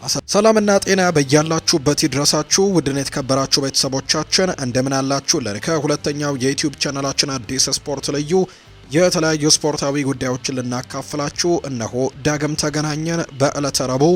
ሰላምና ጤና በያላችሁበት ይድረሳችሁ። ውድን የተከበራችሁ ቤተሰቦቻችን እንደምን አላችሁልን? ከሁለተኛው የዩቲዩብ ቻናላችን አዲስ ስፖርት ልዩ የተለያዩ ስፖርታዊ ጉዳዮችን ልናካፍላችሁ እነሆ ዳግም ተገናኘን። በዕለተ ረቡዕ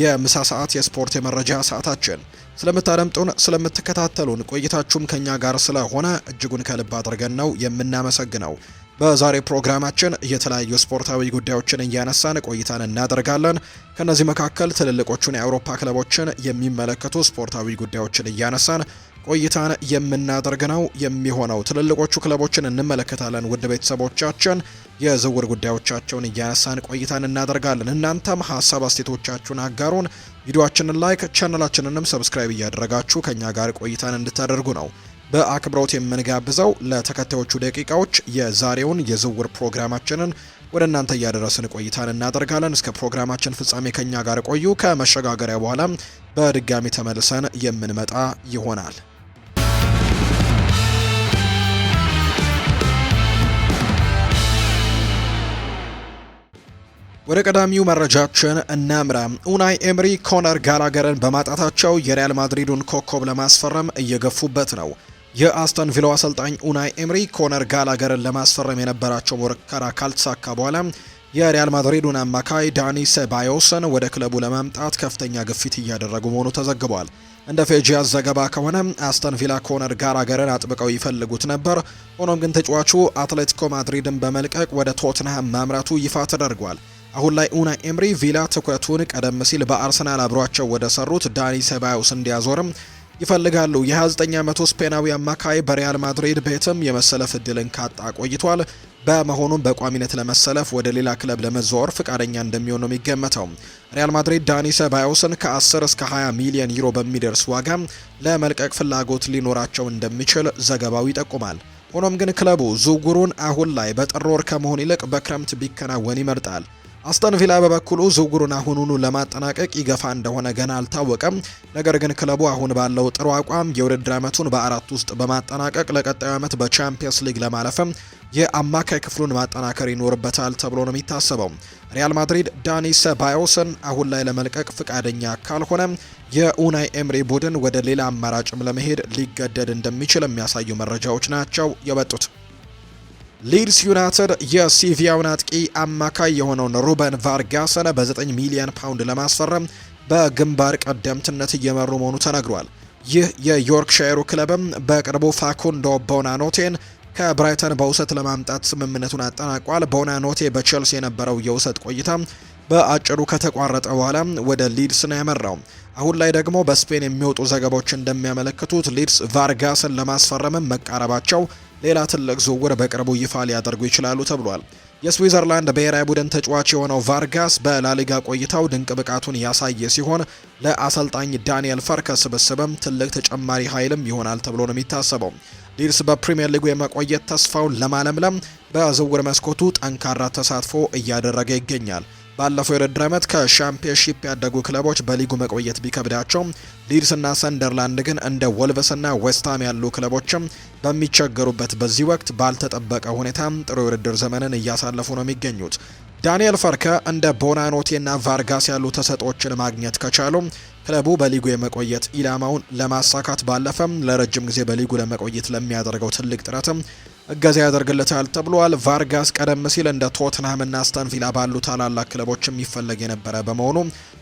የምሳ ሰዓት የስፖርት የመረጃ ሰዓታችን ስለምታደምጡን ስለምትከታተሉን ቆይታችሁም ከኛ ጋር ስለሆነ እጅጉን ከልብ አድርገን ነው የምናመሰግነው። በዛሬ ፕሮግራማችን የተለያዩ ስፖርታዊ ጉዳዮችን እያነሳን ቆይታን እናደርጋለን። ከነዚህ መካከል ትልልቆቹን የአውሮፓ ክለቦችን የሚመለከቱ ስፖርታዊ ጉዳዮችን እያነሳን ቆይታን የምናደርግ ነው የሚሆነው። ትልልቆቹ ክለቦችን እንመለከታለን። ውድ ቤተሰቦቻችን የዝውውር ጉዳዮቻቸውን እያነሳን ቆይታን እናደርጋለን። እናንተም ሀሳብ አስተያየቶቻችሁን አጋሩን። ቪዲዮአችንን ላይክ፣ ቻናላችንንም ሰብስክራይብ እያደረጋችሁ ከኛ ጋር ቆይታን እንድታደርጉ ነው በአክብሮት የምንጋብዘው። ለተከታዮቹ ደቂቃዎች የዛሬውን የዝውውር ፕሮግራማችንን ወደ እናንተ እያደረስን ቆይታን እናደርጋለን። እስከ ፕሮግራማችን ፍጻሜ ከኛ ጋር ቆዩ። ከመሸጋገሪያ በኋላ በድጋሚ ተመልሰን የምንመጣ ይሆናል። ወደ ቀዳሚው መረጃችን እናምራ። ኡናይ ኤምሪ ኮነር ጋላገርን በማጣታቸው የሪያል ማድሪዱን ኮከብ ለማስፈረም እየገፉበት ነው። የአስተን ቪላው አሰልጣኝ ኡናይ ኤምሪ ኮነር ጋላገርን ለማስፈረም የነበራቸው ሙከራ ካልተሳካ በኋላ የሪያል ማድሪዱን አማካይ ዳኒ ሴባዮስን ወደ ክለቡ ለማምጣት ከፍተኛ ግፊት እያደረጉ መሆኑ ተዘግቧል። እንደ ፌጂያስ ዘገባ ከሆነ አስተን ቪላ ኮነር ጋላገርን አጥብቀው ይፈልጉት ነበር። ሆኖም ግን ተጫዋቹ አትሌቲኮ ማድሪድን በመልቀቅ ወደ ቶትንሃም ማምራቱ ይፋ ተደርጓል። አሁን ላይ ኡናይ ኤምሪ ቪላ ትኩረቱን ቀደም ሲል በአርሰናል አብሯቸው ወደ ሰሩት ዳኒ ሴባዮስ እንዲያዞርም ይፈልጋሉ። የ29 ዓመቱ ስፔናዊ አማካይ በሪያል ማድሪድ ቤትም የመሰለፍ እድልን ካጣ ቆይቷል። በመሆኑም በቋሚነት ለመሰለፍ ወደ ሌላ ክለብ ለመዘዋወር ፍቃደኛ እንደሚሆን ነው የሚገመተው። ሪያል ማድሪድ ዳኒ ሴባዮስን ከ10 እስከ 20 ሚሊዮን ዩሮ በሚደርስ ዋጋ ለመልቀቅ ፍላጎት ሊኖራቸው እንደሚችል ዘገባው ይጠቁማል። ሆኖም ግን ክለቡ ዝውውሩን አሁን ላይ በጥር ወር ከመሆን ይልቅ በክረምት ቢከናወን ይመርጣል። አስተን ቪላ በበኩሉ ዝውውሩን አሁኑኑ ለማጠናቀቅ ይገፋ እንደሆነ ገና አልታወቀም። ነገር ግን ክለቡ አሁን ባለው ጥሩ አቋም የውድድር ዓመቱን በአራት ውስጥ በማጠናቀቅ ለቀጣዩ ዓመት በቻምፒየንስ ሊግ ለማለፍም የአማካይ ክፍሉን ማጠናከር ይኖርበታል ተብሎ ነው የሚታሰበው። ሪያል ማድሪድ ዳኒ ሴባዮስን አሁን ላይ ለመልቀቅ ፍቃደኛ ካልሆነ የኡናይ ኤምሪ ቡድን ወደ ሌላ አማራጭም ለመሄድ ሊገደድ እንደሚችል የሚያሳዩ መረጃዎች ናቸው የወጡት። ሊድስ ዩናይትድ የሲቪያውን አጥቂ አማካይ የሆነውን ሩበን ቫርጋስን በ9 ሚሊዮን ፓውንድ ለማስፈረም በግንባር ቀደምትነት እየመሩ መሆኑ ተነግሯል። ይህ የዮርክሻየሩ ክለብም በቅርቡ ፋኩንዶ ቦናኖቴን ከብራይተን በውሰት ለማምጣት ስምምነቱን አጠናቋል። ቦናኖቴ በቼልሲ የነበረው የውሰት ቆይታ በአጭሩ ከተቋረጠ በኋላ ወደ ሊድስ ነው ያመራው። አሁን ላይ ደግሞ በስፔን የሚወጡ ዘገባዎች እንደሚያመለክቱት ሊድስ ቫርጋስን ለማስፈረምም መቃረባቸው ሌላ ትልቅ ዝውውር በቅርቡ ይፋ ሊያደርጉ ይችላሉ ተብሏል። የስዊዘርላንድ ብሔራዊ ቡድን ተጫዋች የሆነው ቫርጋስ በላሊጋ ቆይታው ድንቅ ብቃቱን ያሳየ ሲሆን ለአሰልጣኝ ዳንኤል ፈርከ ስብስብም ትልቅ ተጨማሪ ኃይልም ይሆናል ተብሎ ነው የሚታሰበው። ሊድስ በፕሪሚየር ሊጉ የመቆየት ተስፋውን ለማለምለም በዝውውር መስኮቱ ጠንካራ ተሳትፎ እያደረገ ይገኛል። ባለፈው የውድድር ዓመት ከሻምፒዮንሺፕ ያደጉ ክለቦች በሊጉ መቆየት ቢከብዳቸው ሊድስና ሰንደርላንድ ግን እንደ ወልቭስና ዌስትሃም ያሉ ክለቦችም በሚቸገሩበት በዚህ ወቅት ባልተጠበቀ ሁኔታ ጥሩ የውድድር ዘመንን እያሳለፉ ነው የሚገኙት። ዳንኤል ፈርከ እንደ ቦናኖቴና ቫርጋስ ያሉ ተሰጥኦችን ማግኘት ከቻሉ ክለቡ በሊጉ የመቆየት ኢላማውን ለማሳካት ባለፈም ለረጅም ጊዜ በሊጉ ለመቆየት ለሚያደርገው ትልቅ ጥረትም እገዛ ያደርግለታል ተብሏል። ቫርጋስ ቀደም ሲል እንደ ቶትንሃም እና አስተን ቪላ ባሉ ታላላቅ ክለቦችም ይፈለግ የነበረ በመሆኑ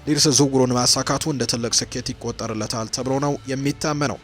ሊድስ ዝውውሩን ማሳካቱ እንደ ትልቅ ስኬት ይቆጠርለታል ተብሎ ነው የሚታመነው።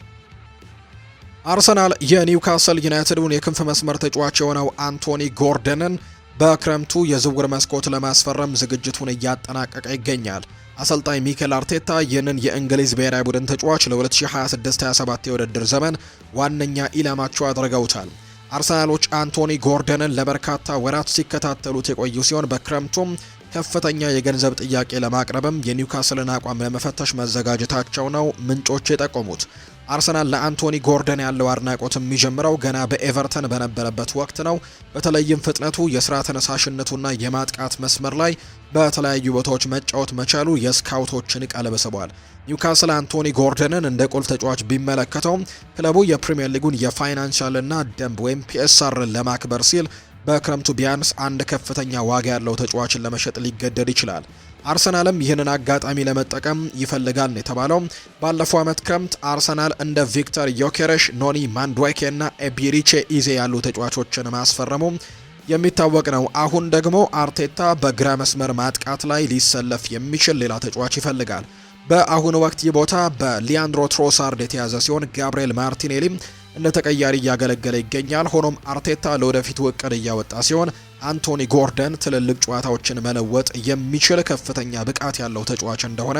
አርሰናል የኒውካስል ዩናይትድን የክንፍ መስመር ተጫዋች የሆነው አንቶኒ ጎርደንን በክረምቱ የዝውውር መስኮት ለማስፈረም ዝግጅቱን እያጠናቀቀ ይገኛል። አሰልጣኝ ሚኬል አርቴታ ይህንን የእንግሊዝ ብሔራዊ ቡድን ተጫዋች ለ2026-27 የውድድር ዘመን ዋነኛ ኢላማቸው አድርገውታል። አርሰናሎች አንቶኒ ጎርደንን ለበርካታ ወራት ሲከታተሉት የቆዩ ሲሆን በክረምቱም ከፍተኛ የገንዘብ ጥያቄ ለማቅረብም የኒውካስልን አቋም ለመፈተሽ መዘጋጀታቸው ነው ምንጮች የጠቆሙት። አርሰናል ለአንቶኒ ጎርደን ያለው አድናቆት የሚጀምረው ገና በኤቨርተን በነበረበት ወቅት ነው። በተለይም ፍጥነቱ፣ የስራ ተነሳሽነቱና የማጥቃት መስመር ላይ በተለያዩ ቦታዎች መጫወት መቻሉ የስካውቶችን ቀልብ ስቧል። ኒውካስል አንቶኒ ጎርደንን እንደ ቁልፍ ተጫዋች ቢመለከተው ክለቡ የፕሪሚየር ሊጉን የፋይናንሻልና ደንብ ወይም ፒኤስአርን ለማክበር ሲል በክረምቱ ቢያንስ አንድ ከፍተኛ ዋጋ ያለው ተጫዋችን ለመሸጥ ሊገደድ ይችላል። አርሰናልም ይህንን አጋጣሚ ለመጠቀም ይፈልጋል ነው የተባለው። ባለፈው ዓመት ክረምት አርሰናል እንደ ቪክተር ዮኬሬሽ፣ ኖኒ ማንድዌኬ እና ኤቢሪቼ ኢዜ ያሉ ተጫዋቾችን ማስፈረሙ የሚታወቅ ነው። አሁን ደግሞ አርቴታ በግራ መስመር ማጥቃት ላይ ሊሰለፍ የሚችል ሌላ ተጫዋች ይፈልጋል። በአሁኑ ወቅት ይህ ቦታ በሊያንድሮ ትሮሳርድ የተያዘ ሲሆን ጋብሪኤል ማርቲኔሊም እንደ ተቀያሪ እያገለገለ ይገኛል። ሆኖም አርቴታ ለወደፊቱ እቅድ እያወጣ ሲሆን አንቶኒ ጎርደን ትልልቅ ጨዋታዎችን መለወጥ የሚችል ከፍተኛ ብቃት ያለው ተጫዋች እንደሆነ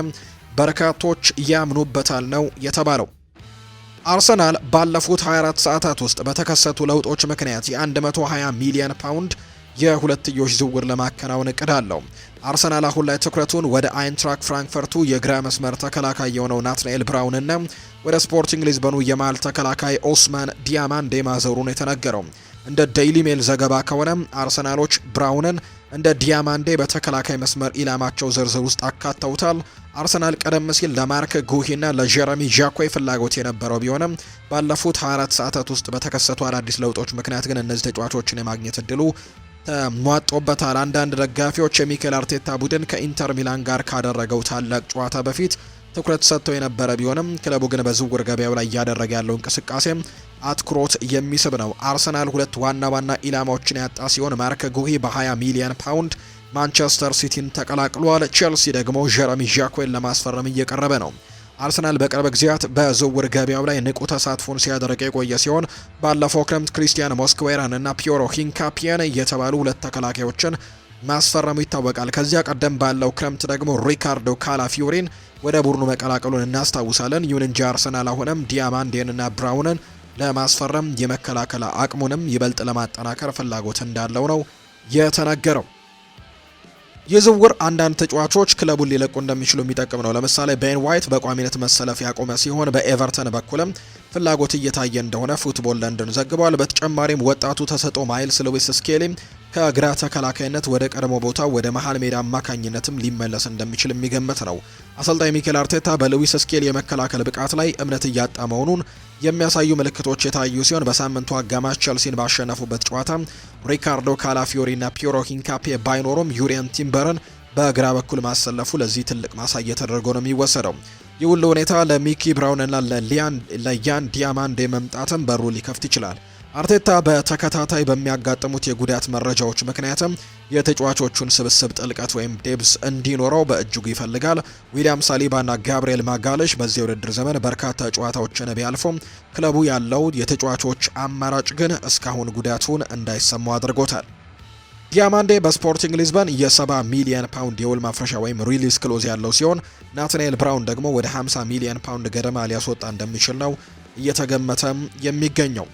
በርካቶች ያምኑበታል ነው የተባለው። አርሰናል ባለፉት 24 ሰዓታት ውስጥ በተከሰቱ ለውጦች ምክንያት የ120 ሚሊዮን ፓውንድ የሁለትዮሽ ዝውውር ለማከናወን እቅድ አለው። አርሰናል አሁን ላይ ትኩረቱን ወደ አይንትራክ ፍራንክፈርቱ የግራ መስመር ተከላካይ የሆነው ናትናኤል ብራውንና ወደ ስፖርቲንግ ሊዝበኑ የመሃል ተከላካይ ኦስማን ዲያማንዴ ማዘሩን የተነገረው። እንደ ዴይሊ ሜል ዘገባ ከሆነ አርሰናሎች ብራውንን እንደ ዲያማንዴ በተከላካይ መስመር ኢላማቸው ዝርዝር ውስጥ አካተውታል። አርሰናል ቀደም ሲል ለማርክ ጉሂና ለጀረሚ ዣኮይ ፍላጎት የነበረው ቢሆንም ባለፉት 24 ሰዓታት ውስጥ በተከሰቱ አዳዲስ ለውጦች ምክንያት ግን እነዚህ ተጫዋቾችን የማግኘት እድሉ ተሟጦበታል። አንዳንድ ደጋፊዎች የሚኬል አርቴታ ቡድን ከኢንተር ሚላን ጋር ካደረገው ታላቅ ጨዋታ በፊት ትኩረት ሰጥተው የነበረ ቢሆንም ክለቡ ግን በዝውውር ገበያው ላይ እያደረገ ያለው እንቅስቃሴ አትኩሮት የሚስብ ነው። አርሰናል ሁለት ዋና ኢላማዎችን ያጣ ሲሆን ማርክ ጉሂ በ20 ሚሊዮን ፓውንድ ማንቸስተር ሲቲን ተቀላቅሏል። ቼልሲ ደግሞ ጀረሚ ዣኮን ለማስፈረም እየቀረበ ነው። አርሰናል በቅርብ ጊዜያት በዝውውር ገበያው ላይ ንቁ ተሳትፎን ሲያደርግ የቆየ ሲሆን ባለፈው ክረምት ክሪስቲያን ሞስክዌራን እና ፒዮሮ ሂንካፒየን የተባሉ ሁለት ተከላካዮችን ማስፈረሙ ይታወቃል። ከዚያ ቀደም ባለው ክረምት ደግሞ ሪካርዶ ካላፊዮሪን ወደ ቡድኑ መቀላቀሉን እናስታውሳለን። ይሁን እንጂ አርሰናል አሁንም ዲያማንዴን እና ብራውንን ለማስፈረም የመከላከል አቅሙንም ይበልጥ ለማጠናከር ፍላጎት እንዳለው ነው የተነገረው። የዝውውር አንዳንድ ተጫዋቾች ክለቡን ሊለቁ እንደሚችሉ የሚጠቅም ነው። ለምሳሌ ቤን ዋይት በቋሚነት መሰለፍ ያቆመ ሲሆን በኤቨርተን በኩልም ፍላጎት እየታየ እንደሆነ ፉትቦል ለንደን ዘግቧል። በተጨማሪም ወጣቱ ተሰጥኦ ማይልስ ሉዊስ ስኬሊ ከግራ ተከላካይነት ወደ ቀድሞ ቦታው ወደ መሃል ሜዳ አማካኝነትም ሊመለስ እንደሚችል የሚገመት ነው። አሰልጣኝ ሚኬል አርቴታ በሉዊስ ስኬሊ የመከላከል ብቃት ላይ እምነት እያጣ መሆኑን የሚያሳዩ ምልክቶች የታዩ ሲሆን በሳምንቱ አጋማሽ ቸልሲን ባሸነፉበት ጨዋታ ሪካርዶ ካላፊዮሪና ፒዮሮ ሂንካፔ ባይኖሩም ዩሪየን ቲምበርን በግራ በኩል ማሰለፉ ለዚህ ትልቅ ማሳያ ተደርጎ ነው የሚወሰደው። ይህ ሁሉ ሁኔታ ለሚኪ ብራውንና ለያን ዲያማንዴ መምጣትም በሩ ሊከፍት ይችላል። አርቴታ በተከታታይ በሚያጋጥሙት የጉዳት መረጃዎች ምክንያትም የተጫዋቾቹን ስብስብ ጥልቀት ወይም ዴብስ እንዲኖረው በእጅጉ ይፈልጋል። ዊሊያም ሳሊባና ጋብሪኤል ማጋለሽ በዚህ የውድድር ዘመን በርካታ ጨዋታዎችን ቢያልፉም ክለቡ ያለው የተጫዋቾች አማራጭ ግን እስካሁን ጉዳቱን እንዳይሰማው አድርጎታል። ዲያማንዴ በስፖርቲንግ ሊዝበን የ70 ሚሊዮን ፓውንድ የውል ማፍረሻ ወይም ሪሊዝ ክሎዝ ያለው ሲሆን ናትናኤል ብራውን ደግሞ ወደ 50 ሚሊዮን ፓውንድ ገደማ ሊያስወጣ እንደሚችል ነው እየተገመተም የሚገኘው።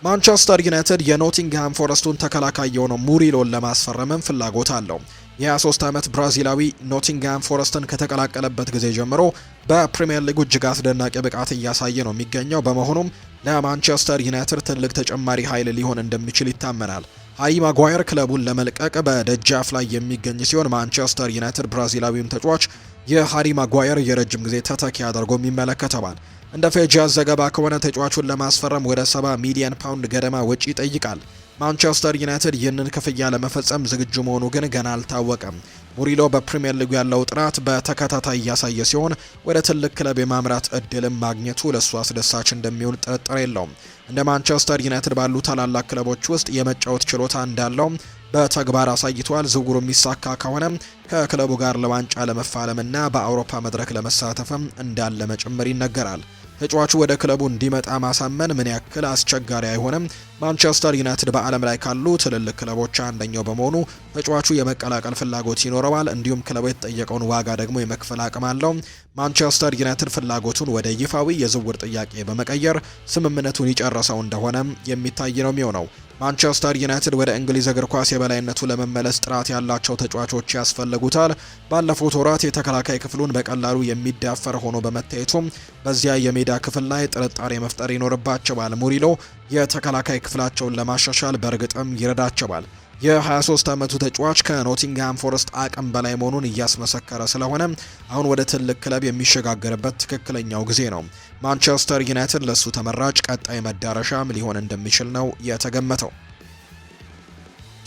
ማንቸስተር ዩናይትድ የኖቲንግሃም ፎረስቱን ተከላካይ የሆነው ሙሪሎን ለማስፈረምም ፍላጎት አለው። የ23 ዓመት ብራዚላዊ ኖቲንግሃም ፎረስትን ከተቀላቀለበት ጊዜ ጀምሮ በፕሪሚየር ሊጉ እጅግ አስደናቂ ብቃት እያሳየ ነው የሚገኘው። በመሆኑም ለማንቸስተር ዩናይትድ ትልቅ ተጨማሪ ኃይል ሊሆን እንደሚችል ይታመናል። ሃሪ ማጓየር ክለቡን ለመልቀቅ በደጃፍ ላይ የሚገኝ ሲሆን ማንቸስተር ዩናይትድ ብራዚላዊውን ተጫዋች የሃሪ ማጓየር የረጅም ጊዜ ተተኪ አድርጎም ይመለከተዋል። እንደ ፌጃዝ ዘገባ ከሆነ ተጫዋቹን ለማስፈረም ወደ 70 ሚሊዮን ፓውንድ ገደማ ወጪ ይጠይቃል። ማንቸስተር ዩናይትድ ይህንን ክፍያ ለመፈጸም ዝግጁ መሆኑ ግን ገና አልታወቀም። ሙሪሎ በፕሪሚየር ሊጉ ያለው ጥራት በተከታታይ እያሳየ ሲሆን ወደ ትልቅ ክለብ የማምራት እድልም ማግኘቱ ለእሱ አስደሳች እንደሚሆን ጥርጥር የለውም። እንደ ማንቸስተር ዩናይትድ ባሉ ታላላቅ ክለቦች ውስጥ የመጫወት ችሎታ እንዳለው በተግባር አሳይቷል። ዝውውሩ የሚሳካ ከሆነ ከክለቡ ጋር ለዋንጫ ለመፋለምና በአውሮፓ መድረክ ለመሳተፍም እንዳለ ጭምር ይነገራል። ተጫዋቹ ወደ ክለቡ እንዲመጣ ማሳመን ምን ያክል አስቸጋሪ አይሆንም። ማንቸስተር ዩናይትድ በዓለም ላይ ካሉ ትልልቅ ክለቦች አንደኛው በመሆኑ ተጫዋቹ የመቀላቀል ፍላጎት ይኖረዋል። እንዲሁም ክለቡ የተጠየቀውን ዋጋ ደግሞ የመክፈል አቅም አለው። ማንቸስተር ዩናይትድ ፍላጎቱን ወደ ይፋዊ የዝውውር ጥያቄ በመቀየር ስምምነቱን ይጨርሰው እንደሆነ የሚታይ ነው የሚሆነው። ማንቸስተር ዩናይትድ ወደ እንግሊዝ እግር ኳስ የበላይነቱ ለመመለስ ጥራት ያላቸው ተጫዋቾች ያስፈልጉታል። ባለፉት ወራት የተከላካይ ክፍሉን በቀላሉ የሚዳፈር ሆኖ በመታየቱም በዚያ የሜዳ ክፍል ላይ ጥርጣሬ መፍጠር ይኖርባቸዋል። ሙሪሎ የተከላካይ ክፍላቸውን ለማሻሻል በእርግጥም ይረዳቸዋል። የ23 ዓመቱ ተጫዋች ከኖቲንግሃም ፎረስት አቅም በላይ መሆኑን እያስመሰከረ ስለሆነ አሁን ወደ ትልቅ ክለብ የሚሸጋገርበት ትክክለኛው ጊዜ ነው። ማንቸስተር ዩናይትድ ለሱ ተመራጭ ቀጣይ መዳረሻም ሊሆን እንደሚችል ነው የተገመተው።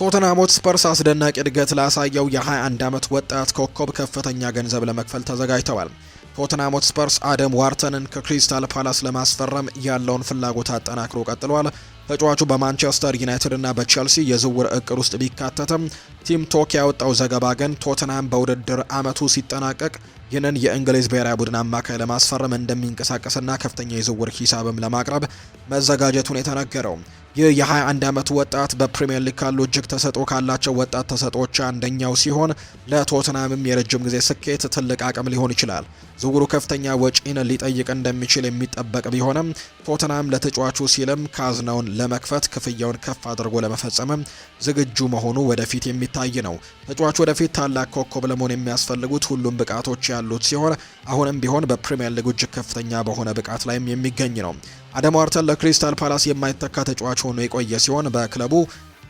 ቶተንሃም ሆትስፐርስ አስደናቂ እድገት ላሳየው የ21 ዓመት ወጣት ኮከብ ከፍተኛ ገንዘብ ለመክፈል ተዘጋጅተዋል። ቶተንሃም ሆትስፐርስ አደም ዋርተንን ከክሪስታል ፓላስ ለማስፈረም ያለውን ፍላጎት አጠናክሮ ቀጥሏል። ተጫዋቹ በማንቸስተር ዩናይትድ እና በቼልሲ የዝውውር እቅድ ውስጥ ቢካተትም ቲም ቶክ ያወጣው ዘገባ ግን ቶተንሃም በውድድር ዓመቱ ሲጠናቀቅ ይህንን የእንግሊዝ ብሔራዊ ቡድን አማካይ ለማስፈረም እንደሚንቀሳቀስና ከፍተኛ የዝውውር ሂሳብም ለማቅረብ መዘጋጀቱን የተነገረው። ይህ የ21 ዓመቱ ወጣት በፕሪሚየር ሊግ ካሉ እጅግ ተሰጥኦ ካላቸው ወጣት ተሰጥኦዎች አንደኛው ሲሆን ለቶተንሃምም የረጅም ጊዜ ስኬት ትልቅ አቅም ሊሆን ይችላል። ዝውውሩ ከፍተኛ ወጪን ሊጠይቅ እንደሚችል የሚጠበቅ ቢሆንም ቶተንሃም ለተጫዋቹ ሲልም ካዝናውን ለመክፈት ክፍያውን ከፍ አድርጎ ለመፈጸምም ዝግጁ መሆኑ ወደፊት የሚታይ ነው። ተጫዋቹ ወደፊት ታላቅ ኮከብ ለመሆን የሚያስፈልጉት ሁሉም ብቃቶች ያሉት ሲሆን አሁንም ቢሆን በፕሪሚየር ሊግ እጅግ ከፍተኛ በሆነ ብቃት ላይም የሚገኝ ነው። አደም ዋርተን ለክሪስታል ፓላስ የማይተካ ተጫዋች ሆኖ የቆየ ሲሆን በክለቡ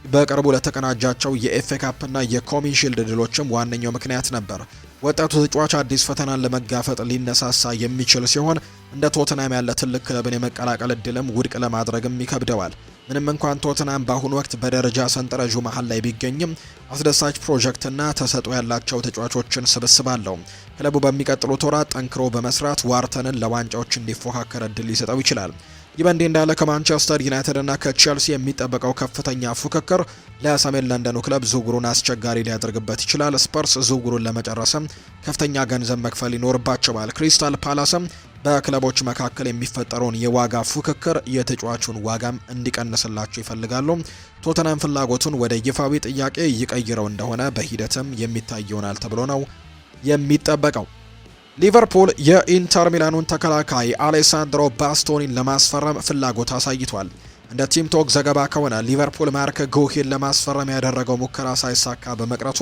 በቅርቡ ለተቀናጃቸው የኤፍኤ ካፕና የኮሚ ሺልድ ድሎችም ዋነኛው ምክንያት ነበር። ወጣቱ ተጫዋች አዲስ ፈተናን ለመጋፈጥ ሊነሳሳ የሚችል ሲሆን እንደ ቶተንሃም ያለ ትልቅ ክለብን የመቀላቀል እድልም ውድቅ ለማድረግም ይከብደዋል። ምንም እንኳን ቶተንሃም በአሁኑ ወቅት በደረጃ ሰንጠረዡ መሃል ላይ ቢገኝም አስደሳች ፕሮጀክትና ተሰጥኦ ያላቸው ተጫዋቾችን ስብስብ አለው። ክለቡ በሚቀጥሉት ወራት ጠንክሮ በመስራት ዋርተንን ለዋንጫዎች እንዲፎካከር እድል ሊሰጠው ይችላል። ይህ በእንዲህ እንዳለ ከማንቸስተር ዩናይትድ እና ከቼልሲ የሚጠበቀው ከፍተኛ ፉክክር ለሰሜን ለንደኑ ክለብ ዝውውሩን አስቸጋሪ ሊያደርግበት ይችላል። ስፐርስ ዝውውሩን ለመጨረስም ከፍተኛ ገንዘብ መክፈል ይኖርባቸዋል። ክሪስታል ፓላስም በክለቦች መካከል የሚፈጠረውን የዋጋ ፉክክር የተጫዋቹን ዋጋም እንዲቀንስላቸው ይፈልጋሉ። ቶተንሃም ፍላጎቱን ወደ ይፋዊ ጥያቄ ይቀይረው እንደሆነ በሂደትም የሚታይ ይሆናል ተብሎ ነው የሚጠበቀው። ሊቨርፑል የኢንተር ሚላኑን ተከላካይ አሌሳንድሮ ባስቶኒን ለማስፈረም ፍላጎት አሳይቷል። እንደ ቲም ቶክ ዘገባ ከሆነ ሊቨርፑል ማርክ ጉሂን ለማስፈረም ያደረገው ሙከራ ሳይሳካ በመቅረቱ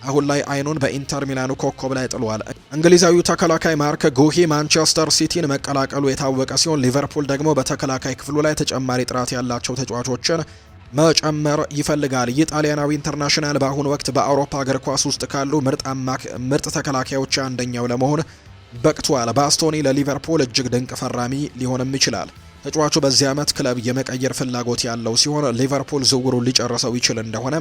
አሁን ላይ አይኑን በኢንተር ሚላኑ ኮከብ ላይ ጥሏል። እንግሊዛዊው ተከላካይ ማርክ ጉሂ ማንቸስተር ሲቲን መቀላቀሉ የታወቀ ሲሆን ሊቨርፑል ደግሞ በተከላካይ ክፍሉ ላይ ተጨማሪ ጥራት ያላቸው ተጫዋቾችን መጨመር ይፈልጋል። ይህ ጣሊያናዊ ኢንተርናሽናል በአሁኑ ወቅት በአውሮፓ እግር ኳስ ውስጥ ካሉ ምርጥ ተከላካዮች አንደኛው ለመሆን በቅቷል። ባስቶኒ ለሊቨርፑል እጅግ ድንቅ ፈራሚ ሊሆንም ይችላል። ተጫዋቹ በዚህ ዓመት ክለብ የመቀየር ፍላጎት ያለው ሲሆን ሊቨርፑል ዝውውሩን ሊጨርሰው ይችል እንደሆነ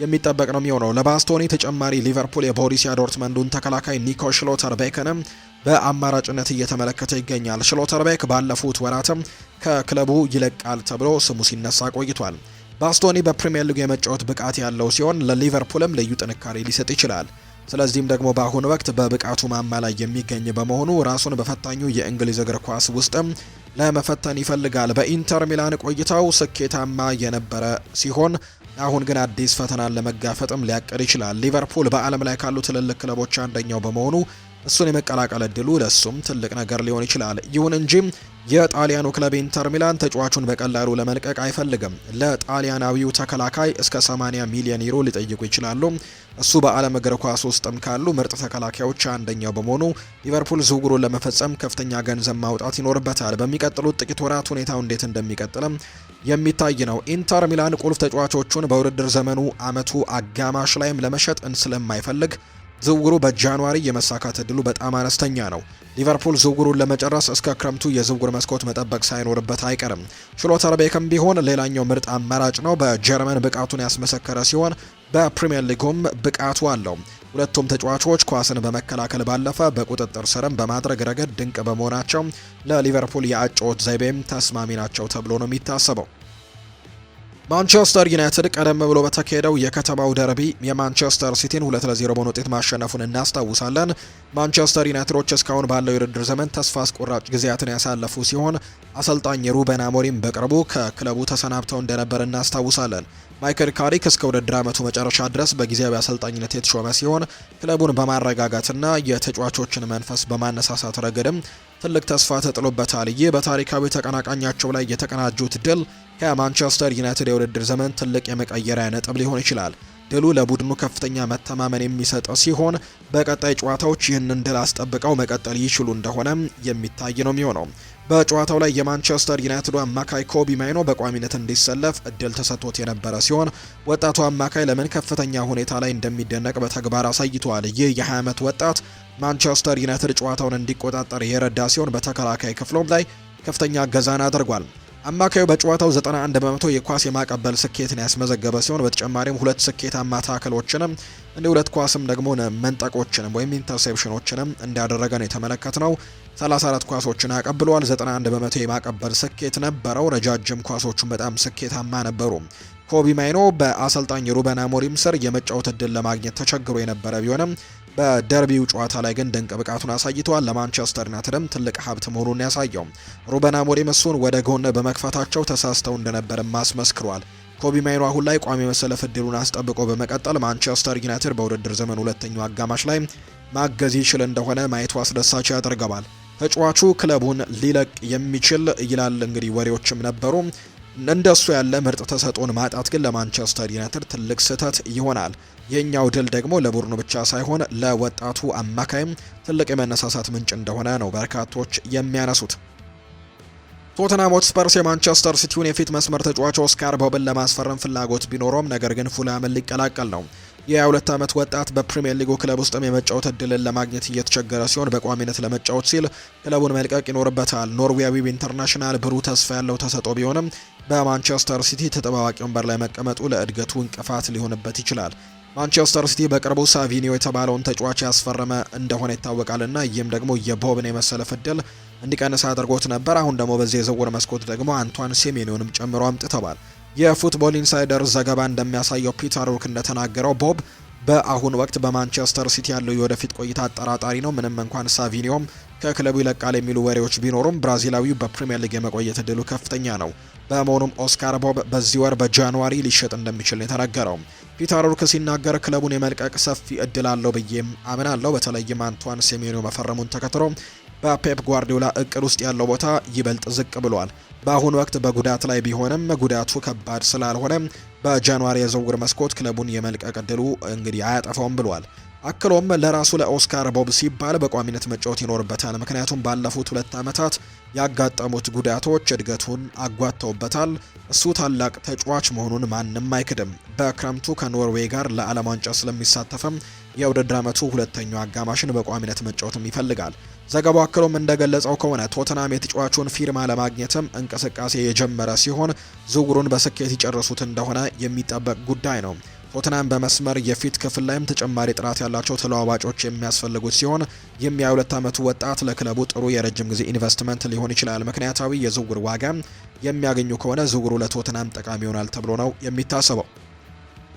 የሚጠበቅ ነው የሚሆነው። ለባስቶኒ ተጨማሪ ሊቨርፑል የቦሩሲያ ዶርትመንዱን ተከላካይ ኒኮ ሽሎተርቤክንም በአማራጭነት እየተመለከተ ይገኛል። ሽሎተርቤክ ባለፉት ወራትም ከክለቡ ይለቃል ተብሎ ስሙ ሲነሳ ቆይቷል። ባስቶኒ በፕሪሚየር ሊግ የመጫወት ብቃት ያለው ሲሆን ለሊቨርፑልም ልዩ ጥንካሬ ሊሰጥ ይችላል። ስለዚህም ደግሞ በአሁኑ ወቅት በብቃቱ ማማ ላይ የሚገኝ በመሆኑ ራሱን በፈታኙ የእንግሊዝ እግር ኳስ ውስጥም ለመፈተን ይፈልጋል። በኢንተር ሚላን ቆይታው ስኬታማ የነበረ ሲሆን አሁን ግን አዲስ ፈተናን ለመጋፈጥም ሊያቅድ ይችላል። ሊቨርፑል በዓለም ላይ ካሉ ትልልቅ ክለቦች አንደኛው በመሆኑ እሱን የመቀላቀል እድሉ ለሱም ትልቅ ነገር ሊሆን ይችላል። ይሁን እንጂ የጣሊያኑ ክለብ ኢንተር ሚላን ተጫዋቹን በቀላሉ ለመልቀቅ አይፈልግም። ለጣሊያናዊው ተከላካይ እስከ 80 ሚሊዮን ዩሮ ሊጠይቁ ይችላሉ። እሱ በዓለም እግር ኳስ ውስጥም ካሉ ምርጥ ተከላካዮች አንደኛው በመሆኑ ሊቨርፑል ዝውውሩን ለመፈጸም ከፍተኛ ገንዘብ ማውጣት ይኖርበታል። በሚቀጥሉት ጥቂት ወራት ሁኔታው እንዴት እንደሚቀጥልም የሚታይ ነው። ኢንተር ሚላን ቁልፍ ተጫዋቾቹን በውድድር ዘመኑ አመቱ አጋማሽ ላይም ለመሸጥ ስለማይፈልግ ዝውውሩ በጃንዋሪ የመሳካት እድሉ በጣም አነስተኛ ነው። ሊቨርፑል ዝውውሩን ለመጨረስ እስከ ክረምቱ የዝውውር መስኮት መጠበቅ ሳይኖርበት አይቀርም። ሽሎተርቤክም ቢሆን ሌላኛው ምርጥ አማራጭ ነው። በጀርመን ብቃቱን ያስመሰከረ ሲሆን በፕሪሚየር ሊጉም ብቃቱ አለው። ሁለቱም ተጫዋቾች ኳስን በመከላከል ባለፈ በቁጥጥር ስርም በማድረግ ረገድ ድንቅ በመሆናቸው ለሊቨርፑል የአጨዋወት ዘይቤም ተስማሚ ናቸው ተብሎ ነው የሚታሰበው። ማንቸስተር ዩናይትድ ቀደም ብሎ በተካሄደው የከተማው ደርቢ የማንቸስተር ሲቲን 2-0 በሆነ ውጤት ማሸነፉን እናስታውሳለን። ማንቸስተር ዩናይትዶች እስካሁን ባለው የውድድር ዘመን ተስፋ አስቆራጭ ጊዜያትን ያሳለፉ ሲሆን አሰልጣኝ ሩበን አሞሪም በቅርቡ ከክለቡ ተሰናብተው እንደነበር እናስታውሳለን። ማይክል ካሪክ እስከ ውድድር ዓመቱ መጨረሻ ድረስ በጊዜያዊ አሰልጣኝነት የተሾመ ሲሆን ክለቡን በማረጋጋትና የተጫዋቾችን መንፈስ በማነሳሳት ረገድም ትልቅ ተስፋ ተጥሎበታል። ይህ በታሪካዊ ተቀናቃኛቸው ላይ የተቀናጁት ድል ከማንቸስተር ዩናይትድ የውድድር ዘመን ትልቅ የመቀየሪያ ነጥብ ሊሆን ይችላል። ድሉ ለቡድኑ ከፍተኛ መተማመን የሚሰጥ ሲሆን በቀጣይ ጨዋታዎች ይህንን ድል አስጠብቀው መቀጠል ይችሉ እንደሆነ የሚታይ ነው የሚሆነው። በጨዋታው ላይ የማንቸስተር ዩናይትዱ አማካይ ኮቢ ማይኖ በቋሚነት እንዲሰለፍ እድል ተሰጥቶት የነበረ ሲሆን ወጣቱ አማካይ ለምን ከፍተኛ ሁኔታ ላይ እንደሚደነቅ በተግባር አሳይቷል። ይህ የ20 ዓመት ወጣት ማንቸስተር ዩናይትድ ጨዋታውን እንዲቆጣጠር የረዳ ሲሆን በተከላካይ ክፍሎም ላይ ከፍተኛ እገዛን አድርጓል። አማካዩ በጨዋታው 91 በመቶ የኳስ የማቀበል ስኬትን ያስመዘገበ ሲሆን በተጨማሪም 2 ስኬታማ ታክሎችንም እንደ 2 ኳስም ደግሞ መንጠቆችንም ወይም ኢንተርሴፕሽኖችንም እንዳደረገ ነው የተመለከትነው። 34 ኳሶችን አቀብሏል። 91 በመቶ የማቀበል ስኬት ነበረው። ረጃጅም ኳሶቹን በጣም ስኬታማ ነበሩ። ኮቢ ማይኖ በአሰልጣኝ ሩበን አሞሪም ስር የመጫወት እድል ለማግኘት ተቸግሮ የነበረ ቢሆንም በደርቢው ጨዋታ ላይ ግን ድንቅ ብቃቱን አሳይቷል። ለማንቸስተር ዩናይትድም ትልቅ ሀብት መሆኑን ያሳየው ሩበን አሞሪም እሱን ወደ ጎን በመክፈታቸው ተሳስተው እንደነበርም አስመስክሯል። ኮቢ ማይኖ አሁን ላይ ቋሚ መሰለፍ እድሉን አስጠብቆ በመቀጠል ማንቸስተር ዩናይትድ በውድድር ዘመን ሁለተኛው አጋማሽ ላይ ማገዝ ይችል እንደሆነ ማየቱ አስደሳች ያደርገዋል። ተጫዋቹ ክለቡን ሊለቅ የሚችል ይላል እንግዲህ ወሬዎችም ነበሩ። እንደሱ ያለ ምርጥ ተሰጥኦን ማጣት ግን ለማንቸስተር ዩናይትድ ትልቅ ስህተት ይሆናል። የኛው ድል ደግሞ ለቡድኑ ብቻ ሳይሆን ለወጣቱ አማካይም ትልቅ የመነሳሳት ምንጭ እንደሆነ ነው በርካቶች የሚያነሱት። ቶተንሃም ሆትስፐርስ የማንቸስተር ሲቲውን የፊት መስመር ተጫዋች ኦስካር ቦብን ለማስፈረም ፍላጎት ቢኖረውም ነገር ግን ፉላምን ሊቀላቀል ነው። የ22 ዓመት ወጣት በፕሪሚየር ሊጉ ክለብ ውስጥም የመጫወት እድልን ለማግኘት እየተቸገረ ሲሆን በቋሚነት ለመጫወት ሲል ክለቡን መልቀቅ ይኖርበታል። ኖርዌያዊው ኢንተርናሽናል ብሩህ ተስፋ ያለው ተሰጥኦ ቢሆንም በማንቸስተር ሲቲ ተጠባባቂ ወንበር ላይ መቀመጡ ለእድገቱ እንቅፋት ሊሆንበት ይችላል። ማንቸስተር ሲቲ በቅርቡ ሳቪኒዮ የተባለውን ተጫዋች ያስፈረመ እንደሆነ ይታወቃልና ይህም ደግሞ የቦብን የመሰለፍ እድል እንዲቀንስ አድርጎት ነበር። አሁን ደግሞ በዚህ የዝውውር መስኮት ደግሞ አንቷን ሴሜኒዮንም ጨምሮ አምጥተዋል። የፉትቦል ኢንሳይደር ዘገባ እንደሚያሳየው ፒተር ሩክ እንደተናገረው ቦብ በአሁን ወቅት በማንቸስተር ሲቲ ያለው የወደፊት ቆይታ አጠራጣሪ ነው። ምንም እንኳን ሳቪኒዮም ከክለቡ ይለቃል የሚሉ ወሬዎች ቢኖሩም ብራዚላዊው በፕሪሚየር ሊግ የመቆየት እድሉ ከፍተኛ ነው። በመሆኑም ኦስካር ቦብ በዚህ ወር በጃንዋሪ ሊሸጥ እንደሚችል ነው የተነገረው። ፒተር ሩክ ሲናገር ክለቡን የመልቀቅ ሰፊ እድል አለው ብዬም አምናለሁ። በተለይም አንቷን ሴሜኒዮ መፈረሙን ተከትሎ በፔፕ ጓርዲዮላ እቅድ ውስጥ ያለው ቦታ ይበልጥ ዝቅ ብሏል። በአሁኑ ወቅት በጉዳት ላይ ቢሆንም ጉዳቱ ከባድ ስላልሆነ በጃንዋሪ የዝውውር መስኮት ክለቡን የመልቀቅ እድሉ እንግዲህ አያጠፋውም ብሏል። አክሎም ለራሱ ለኦስካር ቦብ ሲባል በቋሚነት መጫወት ይኖርበታል። ምክንያቱም ባለፉት 2 ዓመታት ያጋጠሙት ጉዳቶች እድገቱን አጓተውበታል። እሱ ታላቅ ተጫዋች መሆኑን ማንም አይክድም። በክረምቱ ከኖርዌይ ጋር ለዓለም ዋንጫ ስለሚሳተፍም የውድድር ዓመቱ ሁለተኛው አጋማሽን በቋሚነት መጫወትም ይፈልጋል። ዘገባው አክሎም እንደገለጸው ከሆነ ቶተንሃም የተጫዋቹን ፊርማ ለማግኘትም እንቅስቃሴ የጀመረ ሲሆን ዝውውሩን በስኬት ይጨርሱት እንደሆነ የሚጠበቅ ጉዳይ ነው። ቶተንሃም በመስመር የፊት ክፍል ላይም ተጨማሪ ጥራት ያላቸው ተለዋዋጮች የሚያስፈልጉት ሲሆን የ22 ዓመቱ ወጣት ለክለቡ ጥሩ የረጅም ጊዜ ኢንቨስትመንት ሊሆን ይችላል። ምክንያታዊ የዝውውር ዋጋ የሚያገኙ ከሆነ ዝውውሩ ለቶተንሃም ጠቃሚ ይሆናል ተብሎ ነው የሚታሰበው።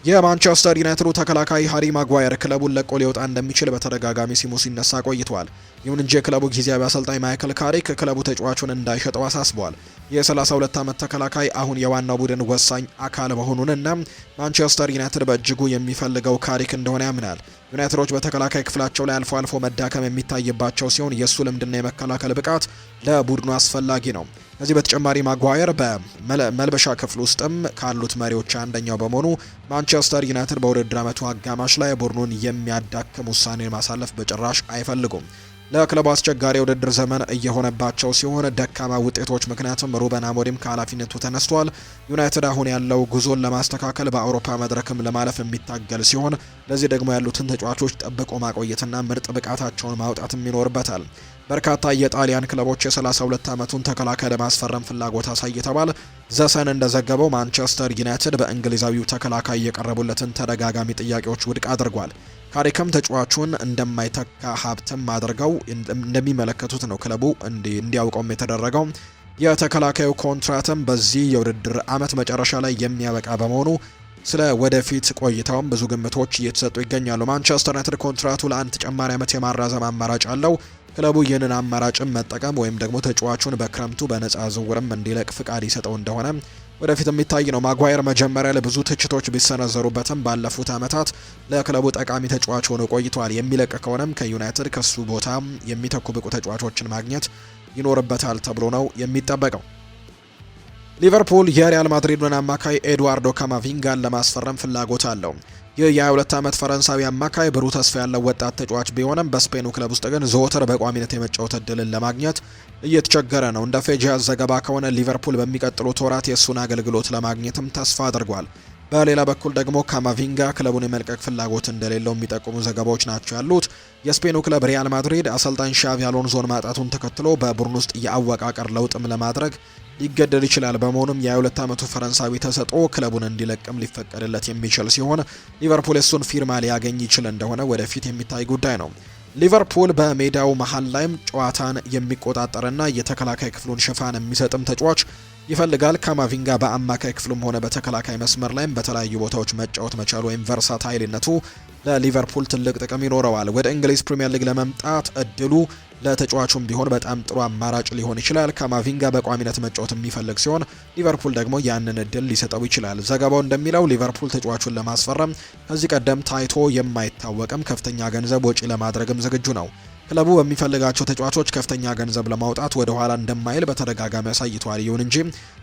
የማንቸስተር ዩናይትዱ ተከላካይ ሃሪ ማጓየር ክለቡን ለቆ ሊወጣ እንደሚችል በተደጋጋሚ ሲሙ ሲነሳ ቆይቷል። ይሁን እንጂ የክለቡ ጊዜያዊ አሰልጣኝ ማይክል ካሪክ ክለቡ ተጫዋቹን እንዳይሸጠው አሳስቧል። የ32 ዓመት ተከላካይ አሁን የዋናው ቡድን ወሳኝ አካል መሆኑንና ማንቸስተር ዩናይትድ በእጅጉ የሚፈልገው ካሪክ እንደሆነ ያምናል። ዩናይትዶች በተከላካይ ክፍላቸው ላይ አልፎ አልፎ መዳከም የሚታይባቸው ሲሆን የእሱ ልምድና የመከላከል ብቃት ለቡድኑ አስፈላጊ ነው። ከዚህ በተጨማሪ ማጓየር በመልበሻ ክፍል ውስጥም ካሉት መሪዎች አንደኛው በመሆኑ ማንቸስተር ዩናይትድ በውድድር ዓመቱ አጋማሽ ላይ ቡድኑን የሚያዳክም ውሳኔን ማሳለፍ በጭራሽ አይፈልጉም። ለክለቡ አስቸጋሪ የውድድር ዘመን እየሆነባቸው ሲሆን ደካማ ውጤቶች ምክንያቱም ሩበን አሞሪም ከኃላፊነቱ ተነስቷል። ዩናይትድ አሁን ያለው ጉዞን ለማስተካከል በአውሮፓ መድረክም ለማለፍ የሚታገል ሲሆን ለዚህ ደግሞ ያሉትን ተጫዋቾች ጠብቆ ማቆየትና ምርጥ ብቃታቸውን ማውጣትም ይኖርበታል። በርካታ የጣሊያን ክለቦች የ32 ዓመቱን ተከላካይ ለማስፈረም ፍላጎት አሳይተዋል። ዘሰን እንደዘገበው ማንቸስተር ዩናይትድ በእንግሊዛዊው ተከላካይ የቀረቡለትን ተደጋጋሚ ጥያቄዎች ውድቅ አድርጓል። ካሪክም ተጫዋቹን እንደማይተካ ሀብትም አድርገው እንደሚመለከቱት ነው ክለቡ እንዲያውቀውም የተደረገው። የተከላካዩ ኮንትራትም በዚህ የውድድር ዓመት መጨረሻ ላይ የሚያበቃ በመሆኑ ስለ ወደፊት ቆይታውም ብዙ ግምቶች እየተሰጡ ይገኛሉ። ማንቸስተር ዩናይትድ ኮንትራቱ ለአንድ ተጨማሪ ዓመት የማራዘም አማራጭ አለው። ክለቡ ይህንን አማራጭም መጠቀም ወይም ደግሞ ተጫዋቹን በክረምቱ በነፃ ዝውውርም እንዲለቅ ፍቃድ ይሰጠው እንደሆነ ወደፊት የሚታይ ነው። ማጓየር መጀመሪያ ላይ ብዙ ትችቶች ቢሰነዘሩበትም ባለፉት ዓመታት ለክለቡ ጠቃሚ ተጫዋች ሆኖ ቆይቷል። የሚለቅ ከሆነም ከዩናይትድ ከሱ ቦታ የሚተኩ ብቁ ተጫዋቾችን ማግኘት ይኖርበታል ተብሎ ነው የሚጠበቀው። ሊቨርፑል የሪያል ማድሪድን አማካይ ኤድዋርዶ ካማቪንጋን ለማስፈረም ፍላጎት አለው። ይህ የ22 ዓመት ፈረንሳዊ አማካይ ብሩህ ተስፋ ያለው ወጣት ተጫዋች ቢሆንም በስፔኑ ክለብ ውስጥ ግን ዘወትር በቋሚነት የመጫወት እድልን ለማግኘት እየተቸገረ ነው። እንደ ፌጂያስ ዘገባ ከሆነ ሊቨርፑል በሚቀጥሉት ወራት የእሱን አገልግሎት ለማግኘትም ተስፋ አድርጓል። በሌላ በኩል ደግሞ ካማቪንጋ ክለቡን የመልቀቅ ፍላጎት እንደሌለው የሚጠቁሙ ዘገባዎች ናቸው ያሉት። የስፔኑ ክለብ ሪያል ማድሪድ አሰልጣኝ ሻቪ አሎንሶን ማጣቱን ተከትሎ በቡድን ውስጥ የአወቃቀር ለውጥም ለማድረግ ሊገደድ ይችላል። በመሆኑም የ22 ዓመቱ ፈረንሳዊ ተሰጥኦ ክለቡን እንዲለቅም ሊፈቀድለት የሚችል ሲሆን ሊቨርፑል እሱን ፊርማ ሊያገኝ ይችል እንደሆነ ወደፊት የሚታይ ጉዳይ ነው። ሊቨርፑል በሜዳው መሃል ላይም ጨዋታን የሚቆጣጠርና የተከላካይ ክፍሉን ሽፋን የሚሰጥም ተጫዋች ይፈልጋል። ካማቪንጋ በአማካይ ክፍሉም ሆነ በተከላካይ መስመር ላይም በተለያዩ ቦታዎች መጫወት መቻሉ ወይም ቨርሳታይልነቱ ለሊቨርፑል ትልቅ ጥቅም ይኖረዋል። ወደ እንግሊዝ ፕሪምየር ሊግ ለመምጣት እድሉ ለተጫዋቹም ቢሆን በጣም ጥሩ አማራጭ ሊሆን ይችላል። ካማቪንጋ በቋሚነት መጫወት የሚፈልግ ሲሆን ሊቨርፑል ደግሞ ያንን እድል ሊሰጠው ይችላል። ዘገባው እንደሚለው ሊቨርፑል ተጫዋቹን ለማስፈረም ከዚህ ቀደም ታይቶ የማይታወቅም ከፍተኛ ገንዘብ ወጪ ለማድረግም ዝግጁ ነው። ክለቡ በሚፈልጋቸው ተጫዋቾች ከፍተኛ ገንዘብ ለማውጣት ወደ ኋላ እንደማይል በተደጋጋሚ አሳይቷል። ይሁን እንጂ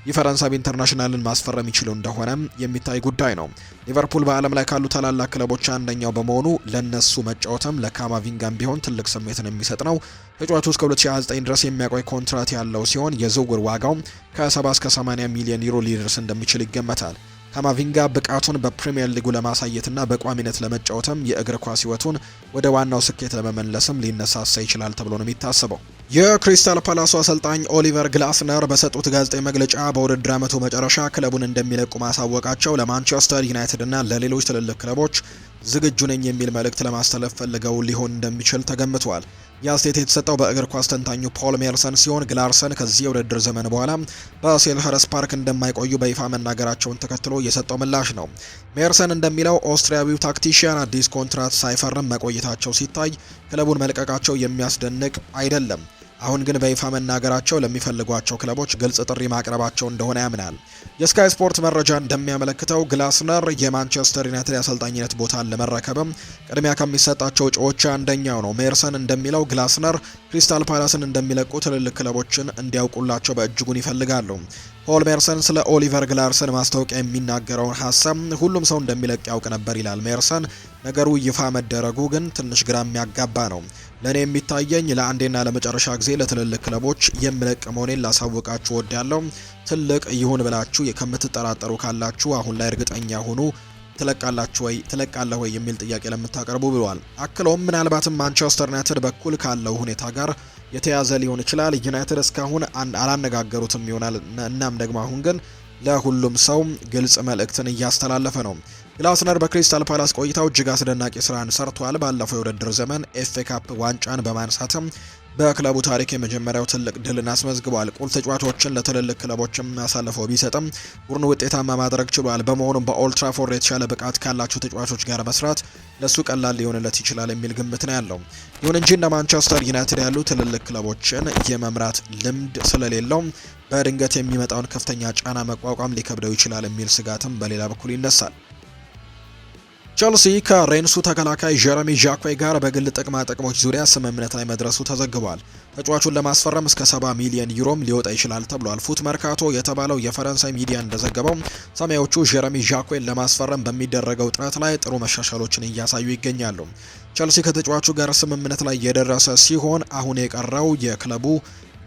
የፈረንሳይ ኢንተርናሽናልን ማስፈረም ይችሉ እንደሆነም የሚታይ ጉዳይ ነው። ሊቨርፑል በዓለም ላይ ካሉ ታላላቅ ክለቦች አንደኛው በመሆኑ ለነሱ መጫወትም ለካማቪንጋም ቢሆን ትልቅ ስሜትን የሚሰጥ ነው። ተጫዋቹ እስከ 2029 ድረስ የሚያቆይ ኮንትራት ያለው ሲሆን የዝውውር ዋጋው ከ70 እስከ 80 ሚሊዮን ዩሮ ሊደርስ እንደሚችል ይገመታል። ካማቪንጋ ብቃቱን በፕሪሚየር ሊጉ ለማሳየትና በቋሚነት ለመጫወትም የእግር ኳስ ሕይወቱን ወደ ዋናው ስኬት ለመመለስም ሊነሳሳ ይችላል ተብሎ ነው የሚታሰበው። የክሪስታል ፓላሱ አሰልጣኝ ኦሊቨር ግላስነር በሰጡት ጋዜጣዊ መግለጫ በውድድር ዓመቱ መጨረሻ ክለቡን እንደሚለቁ ማሳወቃቸው ለማንቸስተር ዩናይትድ እና ለሌሎች ትልልቅ ክለቦች ዝግጁ ነኝ የሚል መልእክት ለማስተላለፍ ፈልገው ሊሆን እንደሚችል ተገምቷል። የአስተያየት የተሰጠው በእግር ኳስ ተንታኙ ፖል ሜርሰን ሲሆን ግላርሰን ከዚህ የውድድር ዘመን በኋላ በሴልኸርስት ፓርክ እንደማይቆዩ በይፋ መናገራቸውን ተከትሎ የሰጠው ምላሽ ነው። ሜርሰን እንደሚለው ኦስትሪያዊው ታክቲሽያን አዲስ ኮንትራት ሳይፈርም መቆየታቸው ሲታይ ክለቡን መልቀቃቸው የሚያስደንቅ አይደለም። አሁን ግን በይፋ መናገራቸው ለሚፈልጓቸው ክለቦች ግልጽ ጥሪ ማቅረባቸው እንደሆነ ያምናል። የስካይ ስፖርት መረጃ እንደሚያመለክተው ግላስነር የማንቸስተር ዩናይትድ የአሰልጣኝነት ቦታን ለመረከብም ቅድሚያ ከሚሰጣቸው እጩዎች አንደኛው ነው። ሜርሰን እንደሚለው ግላስነር ክሪስታል ፓላስን እንደሚለቁ ትልልቅ ክለቦችን እንዲያውቁላቸው በእጅጉን ይፈልጋሉ። ፖል ሜርሰን ስለ ኦሊቨር ግላርሰን ማስታወቂያ የሚናገረውን ሀሳብ ሁሉም ሰው እንደሚለቅ ያውቅ ነበር ይላል ሜርሰን። ነገሩ ይፋ መደረጉ ግን ትንሽ ግራ የሚያጋባ ነው። ለእኔ የሚታየኝ ለአንዴና ለመጨረሻ ጊዜ ለትልልቅ ክለቦች የምለቅ መሆኔን ላሳውቃችሁ ወዳለው ትልቅ ይሁን ብላችሁ ከምትጠራጠሩ ካላችሁ አሁን ላይ እርግጠኛ ሁኑ። ትለቃለህ ወይ የሚል ጥያቄ ለምታቀርቡ ብሏል። አክሎም ምናልባትም ማንቸስተር ዩናይትድ በኩል ካለው ሁኔታ ጋር የተያዘ ሊሆን ይችላል። ዩናይትድ እስካሁን አላነጋገሩትም ይሆናል። እናም ደግሞ አሁን ግን ለሁሉም ሰው ግልጽ መልእክትን እያስተላለፈ ነው። ግላስነር በክሪስታል ፓላስ ቆይታው እጅግ አስደናቂ ስራን ሰርቷል። ባለፈው የውድድር ዘመን ኤፍኤ ካፕ ዋንጫን በማንሳትም በክለቡ ታሪክ የመጀመሪያው ትልቅ ድልን አስመዝግቧል። ቁልፍ ተጫዋቾችን ለትልልቅ ክለቦችም አሳልፈው ቢሰጥም ቡድኑ ውጤታማ ማድረግ ችሏል። በመሆኑም በኦልትራፎርድ የተሻለ ብቃት ካላቸው ተጫዋቾች ጋር መስራት ለሱ ቀላል ሊሆንለት ይችላል የሚል ግምት ነው ያለው። ይሁን እንጂ እንደ ማንቸስተር ዩናይትድ ያሉ ትልልቅ ክለቦችን የመምራት ልምድ ስለሌለው በድንገት የሚመጣውን ከፍተኛ ጫና መቋቋም ሊከብደው ይችላል የሚል ስጋትም በሌላ በኩል ይነሳል። ቸልሲ ከሬንሱ ተከላካይ ጀረሚ ዣክዌ ጋር በግል ጥቅማ ጥቅሞች ዙሪያ ስምምነት ላይ መድረሱ ተዘግቧል። ተጫዋቹን ለማስፈረም እስከ 70 ሚሊዮን ዩሮም ሊወጣ ይችላል ተብሏል። ፉት መርካቶ የተባለው የፈረንሳይ ሚዲያ እንደዘገበው ሰማያዎቹ ጀረሚ ዣክዌን ለማስፈረም በሚደረገው ጥረት ላይ ጥሩ መሻሻሎችን እያሳዩ ይገኛሉ። ቸልሲ ከተጫዋቹ ጋር ስምምነት ላይ የደረሰ ሲሆን አሁን የቀረው የክለቡ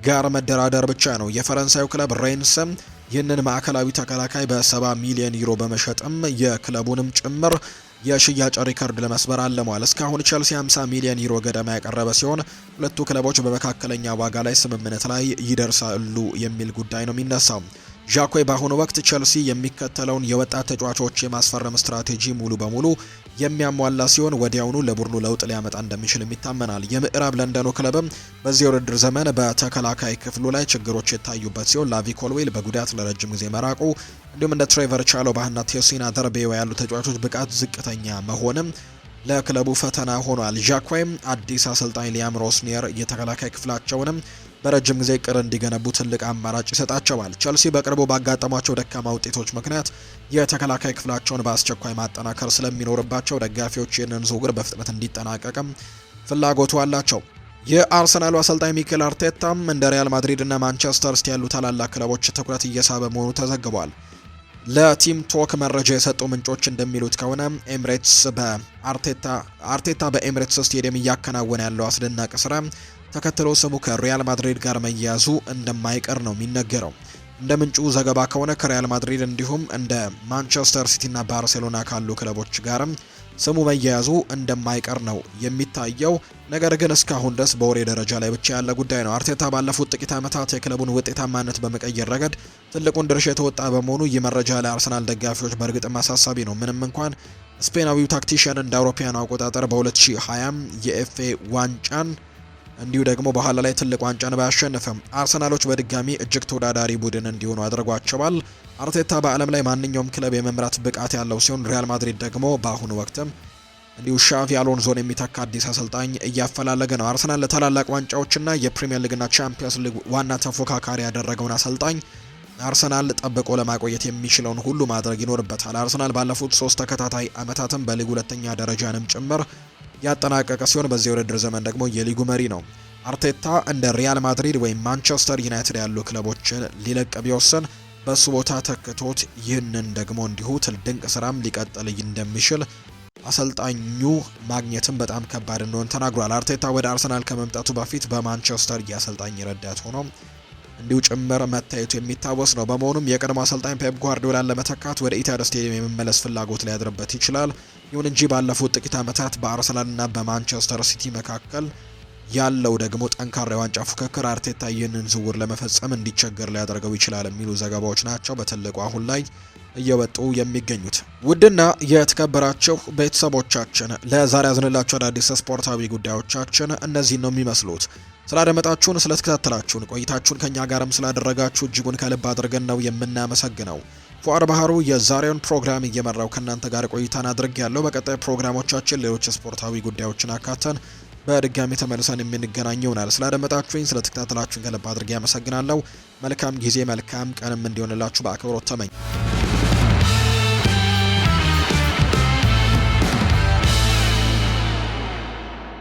ጋር መደራደር ብቻ ነው። የፈረንሳዩ ክለብ ሬንስ ይህንን ማዕከላዊ ተከላካይ በ70 ሚሊዮን ዩሮ በመሸጥም የክለቡንም ጭምር የሽያጭ ሪከርድ ለመስበር አለሟል። እስካሁን ቸልሲ 50 ሚሊዮን ዩሮ ገደማ ያቀረበ ሲሆን ሁለቱ ክለቦች በመካከለኛ ዋጋ ላይ ስምምነት ላይ ይደርሳሉ የሚል ጉዳይ ነው የሚነሳው። ዣክዌ በአሁኑ ወቅት ቸልሲ የሚከተለውን የወጣት ተጫዋቾች የማስፈረም ስትራቴጂ ሙሉ በሙሉ የሚያሟላ ሲሆን ወዲያውኑ ለቡድኑ ለውጥ ሊያመጣ እንደሚችልም ይታመናል። የምዕራብ ለንደኑ ክለብም በዚህ የውድድር ዘመን በተከላካይ ክፍሉ ላይ ችግሮች የታዩበት ሲሆን ላቪ ኮልዌል በጉዳት ለረጅም ጊዜ መራቁ እንዲሁም እንደ ትሬቨር ቻሎባህና ቴሲና ደርቤዋ ያሉ ተጫዋቾች ብቃት ዝቅተኛ መሆንም ለክለቡ ፈተና ሆኗል። ዣክዌም አዲስ አሰልጣኝ ሊያም ሮስኒየር የተከላካይ ክፍላቸውንም በረጅም ጊዜ ቅር እንዲገነቡ ትልቅ አማራጭ ይሰጣቸዋል። ቸልሲ በቅርቡ ባጋጠሟቸው ደካማ ውጤቶች ምክንያት የተከላካይ ክፍላቸውን በአስቸኳይ ማጠናከር ስለሚኖርባቸው ደጋፊዎች ይህንን ዝውውር በፍጥነት እንዲጠናቀቅም ፍላጎቱ አላቸው። የአርሰናሉ አሰልጣኝ ሚኬል አርቴታም እንደ ሪያል ማድሪድ እና ማንቸስተር ሲቲ ያሉ ታላላቅ ክለቦች ትኩረት እየሳበ መሆኑ ተዘግቧል። ለቲም ቶክ መረጃ የሰጡ ምንጮች እንደሚሉት ከሆነ አርቴታ በኤምሬትስ ስቴዲየም እያከናወነ ያለው አስደናቂ ስራ ተከትሎ ስሙ ከሪያል ማድሪድ ጋር መያያዙ እንደማይቀር ነው የሚነገረው። እንደ ምንጩ ዘገባ ከሆነ ከሪያል ማድሪድ እንዲሁም እንደ ማንቸስተር ሲቲ እና ባርሴሎና ካሉ ክለቦች ጋርም ስሙ መያያዙ እንደማይቀር ነው የሚታየው። ነገር ግን እስካሁን ድረስ በወሬ ደረጃ ላይ ብቻ ያለ ጉዳይ ነው። አርቴታ ባለፉት ጥቂት ዓመታት የክለቡን ውጤታማነት በመቀየር ረገድ ትልቁን ድርሻ የተወጣ በመሆኑ ይህ መረጃ ለአርሰናል ደጋፊዎች በእርግጥም አሳሳቢ ነው። ምንም እንኳን ስፔናዊው ታክቲሽያን እንደ አውሮፓውያኑ አቆጣጠር በ2020 የኤፍኤ ዋንጫን እንዲሁ ደግሞ በኋላ ላይ ትልቅ ዋንጫን ባያሸንፍም አርሰናሎች በድጋሚ እጅግ ተወዳዳሪ ቡድን እንዲሆኑ አድርጓቸዋል። አርቴታ በዓለም ላይ ማንኛውም ክለብ የመምራት ብቃት ያለው ሲሆን ሪያል ማድሪድ ደግሞ በአሁኑ ወቅትም እንዲሁ ሻቪ አሎንዞን የሚተካ አዲስ አሰልጣኝ እያፈላለገ ነው። አርሰናል ለታላላቅ ዋንጫዎችና የፕሪሚየር ሊግና ቻምፒየንስ ሊግ ዋና ተፎካካሪ ያደረገውን አሰልጣኝ አርሰናል ጠብቆ ለማቆየት የሚችለውን ሁሉ ማድረግ ይኖርበታል። አርሰናል ባለፉት 3 ተከታታይ ዓመታትም በሊጉ 2ኛ ደረጃንም ጭምር ያጠናቀቀ ሲሆን በዚህ የውድድር ዘመን ደግሞ የሊጉ መሪ ነው። አርቴታ እንደ ሪያል ማድሪድ ወይም ማንቸስተር ዩናይትድ ያሉ ክለቦችን ሊለቅ ቢወስን በሱ ቦታ ተክቶት ይህንን ደግሞ እንዲሁ ድንቅ ስራም ሊቀጥል እንደሚችል አሰልጣኙ ማግኘትም በጣም ከባድ እንደሆነ ተናግሯል። አርቴታ ወደ አርሰናል ከመምጣቱ በፊት በማንቸስተር የአሰልጣኝ ረዳት ሆኖ እንዲሁ ጭምር መታየቱ የሚታወስ ነው። በመሆኑም የቀድሞ አሰልጣኝ ፔፕ ጓርዲዮላን ለመተካት ወደ ኢታድ ስቴዲየም የመመለስ ፍላጎት ሊያድርበት ይችላል። ይሁን እንጂ ባለፉት ጥቂት ዓመታት በአርሰናልና በማንቸስተር ሲቲ መካከል ያለው ደግሞ ጠንካራ የዋንጫ ፉክክር አርቴታ ይህንን ዝውውር ለመፈጸም እንዲቸገር ሊያደርገው ይችላል የሚሉ ዘገባዎች ናቸው በትልቁ አሁን ላይ እየወጡ የሚገኙት። ውድና የተከበራችሁ ቤተሰቦቻችን ለዛሬ ያዝንላችሁ አዳዲስ ስፖርታዊ ጉዳዮቻችን እነዚህ ነው የሚመስሉት። ስላደመጣችሁን፣ ስለተከታተላችሁን፣ ቆይታችሁን ከኛ ጋርም ስላደረጋችሁ እጅጉን ከልብ አድርገን ነው የምናመሰግነው። ፉአድ ባህሩ የዛሬውን ፕሮግራም እየመራው ከእናንተ ጋር ቆይታን አድርጌያለሁ። በቀጣይ ፕሮግራሞቻችን ሌሎች ስፖርታዊ ጉዳዮችን አካተን በድጋሚ ተመልሰን የምንገናኝ ይሆናል። ስላደመጣችሁኝ፣ ስለተከታተላችሁን ከልብ አድርጌ ያመሰግናለሁ። መልካም ጊዜ መልካም ቀንም እንዲሆንላችሁ በአክብሮት ተመኝ